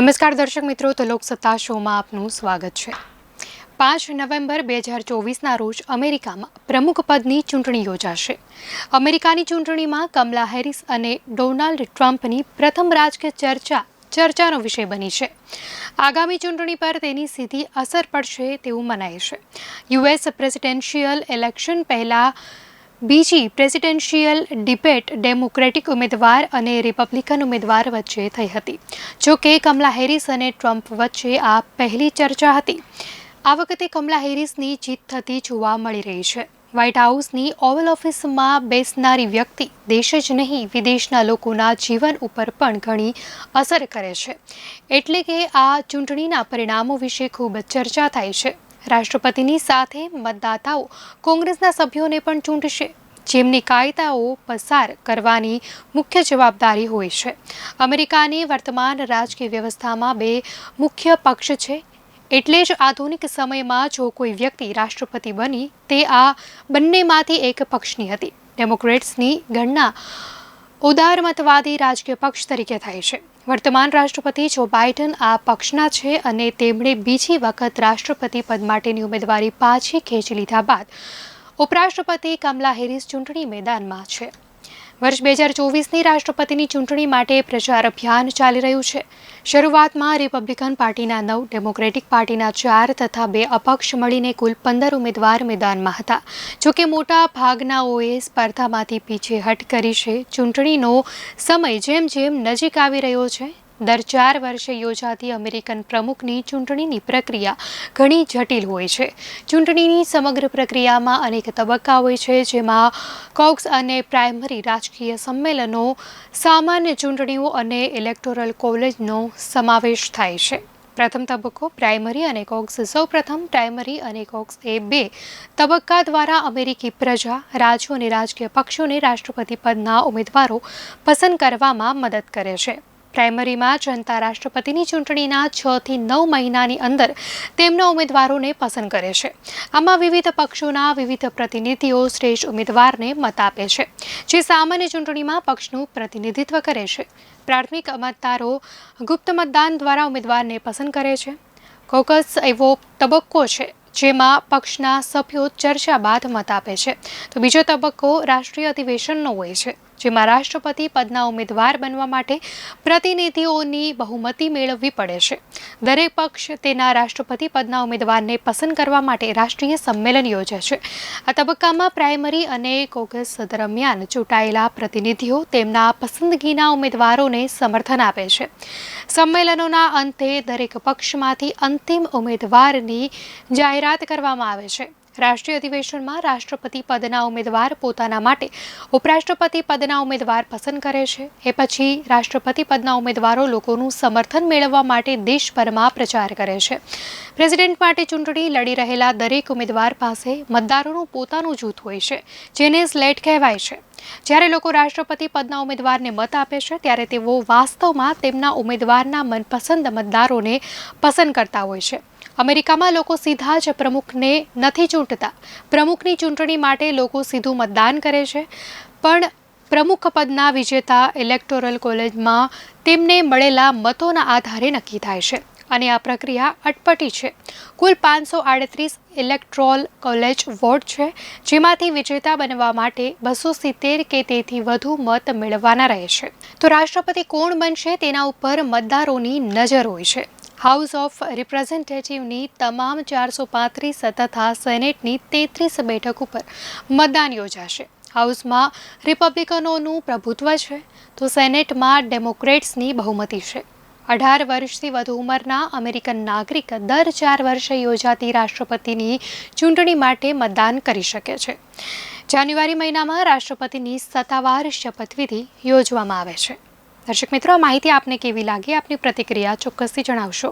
નમસ્કાર દર્શક મિત્રો, તો લોકસત્તા શોમાં આપનું સ્વાગત છે। 5 નવેમ્બર 2024ના રોજ અમેરિકામાં પ્રમુખ પદની ચૂંટણી યોજાશે। અમેરિકાની ચૂંટણીમાં કમલા હેરિસ અને ડોનાલ્ડ ટ્રમ્પની પ્રથમ રાજકીય ચર્ચાનો વિષય બની છે। આગામી ચૂંટણી પર તેની સીધી અસર પડશે તેવું મનાય છે। યુએસ પ્રેસિડેન્શિયલ ઇલેક્શન પહેલા બીજી પ્રેસિડેન્શિયલ ડિબેટ ડેમોક્રેટિક ઉમેદવાર અને રિપબ્લિકન ઉમેદવાર વચ્ચે થઈ હતી। જો કે કમલા હેરિસ અને ટ્રમ્પ વચ્ચે આ પહેલી ચર્ચા હતી। આ વખતે કમલા હેરિસની જીત થતી જોવા મળી રહી છે। વ્હાઇટ હાઉસની ઓવલ ઓફિસમાં બેસનારી વ્યક્તિ દેશ જ નહીં વિદેશના લોકોના જીવન ઉપર પણ ઘણી અસર કરે છે, એટલે કે આ ચૂંટણીના પરિણામો વિશે ખૂબ ચર્ચા થાય છે। રાષ્ટ્રપતિની સાથે મતદાતાઓ કોંગ્રેસના સભ્યોને પણ ચૂંટશે, જેમની કાયદાઓ પસાર કરવાની મુખ્ય જવાબદારી હોય છે। અમેરિકાની વર્તમાન રાજકીય વ્યવસ્થામાં બે મુખ્ય પક્ષ છે, એટલે જ આધુનિક સમયમાં જો કોઈ વ્યક્તિ રાષ્ટ્રપતિ બની તે આ બંનેમાંથી એક પક્ષની હતી। ડેમોક્રેટ્સની ગણના ઉદારમતવાદી રાજકીય પક્ષ તરીકે થાય છે। વર્તમાન રાષ્ટ્રપતિ જો બાઇડન આ પક્ષના છે અને તેમણે બીજી વખત રાષ્ટ્રપતિ પદ માટેની ઉમેદવારી પાછી ખેંચી લીધા બાદ ઉપરાષ્ટ્રપતિ કમલા હેરિસ ચૂંટણી મેદાનમાં છે। વર્ષ 2024ની રાષ્ટ્રપતિની ચૂંટણી માટે પ્રચાર અભિયાન ચાલી રહ્યું છે। શરૂઆતમાં રિપબ્લિકન પાર્ટીના 9, ડેમોક્રેટિક પાર્ટીના 4 તથા 2 અપક્ષ મળીને કુલ 15 ઉમેદવાર મેદાનમાં હતા। જોકે મોટા ભાગનાઓએ સ્પર્ધામાંથી પીછેહટ કરી છે। ચૂંટણીનો સમય જેમ જેમ નજીક આવી રહ્યો છે, દર 4 વર્ષે યોજાતી અમેરિકન પ્રમુખની ચૂંટણીની પ્રક્રિયા ઘણી જટિલ હોય છે। ચૂંટણીની સમગ્ર પ્રક્રિયામાં અનેક તબક્કા હોય છે, જેમાં કોક્સ અને પ્રાઇમરી રાજકીય સંમેલનો, સામાન્ય ચૂંટણીઓ અને ઇલેક્ટોરલ કોલેજનો સમાવેશ થાય છે। પ્રથમ તબક્કો પ્રાઇમરી અને કોક્સ। સૌપ્રથમ પ્રાઇમરી અને કોક્સ એ 2 તબક્કા દ્વારા અમેરિકી પ્રજા, રાજ્યો અને રાજકીય પક્ષોને રાષ્ટ્રપતિ પદના ઉમેદવારો પસંદ કરવામાં મદદ કરે છે। પ્રાઇમરીમાં જનતા રાષ્ટ્રપતિની ચૂંટણીના 6 થી 9 મહિનાની અંદર તેમના ઉમેદવારોને પસંદ કરે છે। આમાં વિવિધ પક્ષોના વિવિધ પ્રતિનિધિઓ શ્રેષ્ઠ ઉમેદવારને મત આપે છે, જે સામાન્ય ચૂંટણીમાં પક્ષનું પ્રતિનિધિત્વ કરે છે। પ્રાથમિક મતદારો ગુપ્ત મતદાન દ્વારા ઉમેદવારને પસંદ કરે છે। કોકસ એવો તબક્કો છે જેમાં પક્ષના સભ્યો ચર્ચા બાદ મત આપે છે। તો બીજો તબક્કો રાષ્ટ્રીય અધિવેશનનો હોય છે, જેમાં રાષ્ટ્રપતિ પદના ઉમેદવાર બનવા માટે પ્રતિનિધિઓની બહુમતી મેળવવી પડે છે। દરેક પક્ષ તેના રાષ્ટ્રપતિ પદના ઉમેદવારને પસંદ કરવા માટે રાષ્ટ્રીય સંમેલન યોજે છે। આ તબક્કામાં પ્રાઇમરી અને કોકસ દરમિયાન ચૂંટાયેલા પ્રતિનિધિઓ તેમના પસંદગીના ઉમેદવારોને સમર્થન આપે છે। સંમેલનોના અંતે દરેક પક્ષમાંથી અંતિમ ઉમેદવારની જાહેરાત કરવામાં આવે છે। રાષ્ટ્રીય અધિવેશનમાં રાષ્ટ્રપતિ પદના ઉમેદવાર પોતાના માટે ઉપરાષ્ટ્રપતિ પદના ઉમેદવાર પસંદ કરે છે। એ પછી રાષ્ટ્રપતિ પદના ઉમેદવારો લોકોનું સમર્થન મેળવવા માટે દેશભરમાં પ્રચાર કરે છે। પ્રેસિડેન્ટ માટે ચૂંટણી લડી રહેલા દરેક ઉમેદવાર પાસે મતદારોનું પોતાનું જૂથ હોય છે, જેને સ્લેટ કહેવાય છે। જ્યારે લોકો રાષ્ટ્રપતિ પદના ઉમેદવારને મત આપે છે, ત્યારે તેઓ વાસ્તવમાં તેમના ઉમેદવારના મનપસંદ મતદારોને પસંદ કરતા હોય છે। અમેરિકામાં લોકો સીધા જ પ્રમુખને નથી ચૂંટતા। પ્રમુખની ચૂંટણી માટે લોકો સીધું મતદાન કરે છે, પણ પ્રમુખ પદના વિજેતા ઇલેક્ટોરલ કોલેજમાં તેમને મળેલા મતોના આધારે નક્કી થાય છે, અને આ પ્રક્રિયા અટપટી છે। કુલ 538 ઇલેક્ટોરલ કોલેજ વોટ છે, જેમાંથી વિજેતા બનવા માટે 270 કે તેથી વધુ મત મેળવવાના રહે છે। તો રાષ્ટ્રપતિ કોણ બનશે તેના ઉપર મતદારોની નજર હોય છે। હાઉસ ઓફ રિપ્રેઝેન્ટેટિવની તમામ 435 તથા સેનેટની 33 બેઠક ઉપર મતદાન યોજાશે। હાઉસમાં રિપબ્લિકનોનું પ્રભુત્વ છે, તો સેનેટમાં ડેમોક્રેટ્સની બહુમતી છે। 18 વર્ષથી વધુ ઉંમરના અમેરિકન નાગરિક દર 4 વર્ષે યોજાતી રાષ્ટ્રપતિની ચૂંટણી માટે મતદાન કરી શકે છે। જાન્યુઆરી મહિનામાં રાષ્ટ્રપતિની સત્તાવાર શપથવિધિ યોજવામાં આવે છે। દર્શક મિત્રો, આ માહિતી આપને કેવી લાગી? આપની પ્રતિક્રિયા ચોક્કસથી જણાવશો।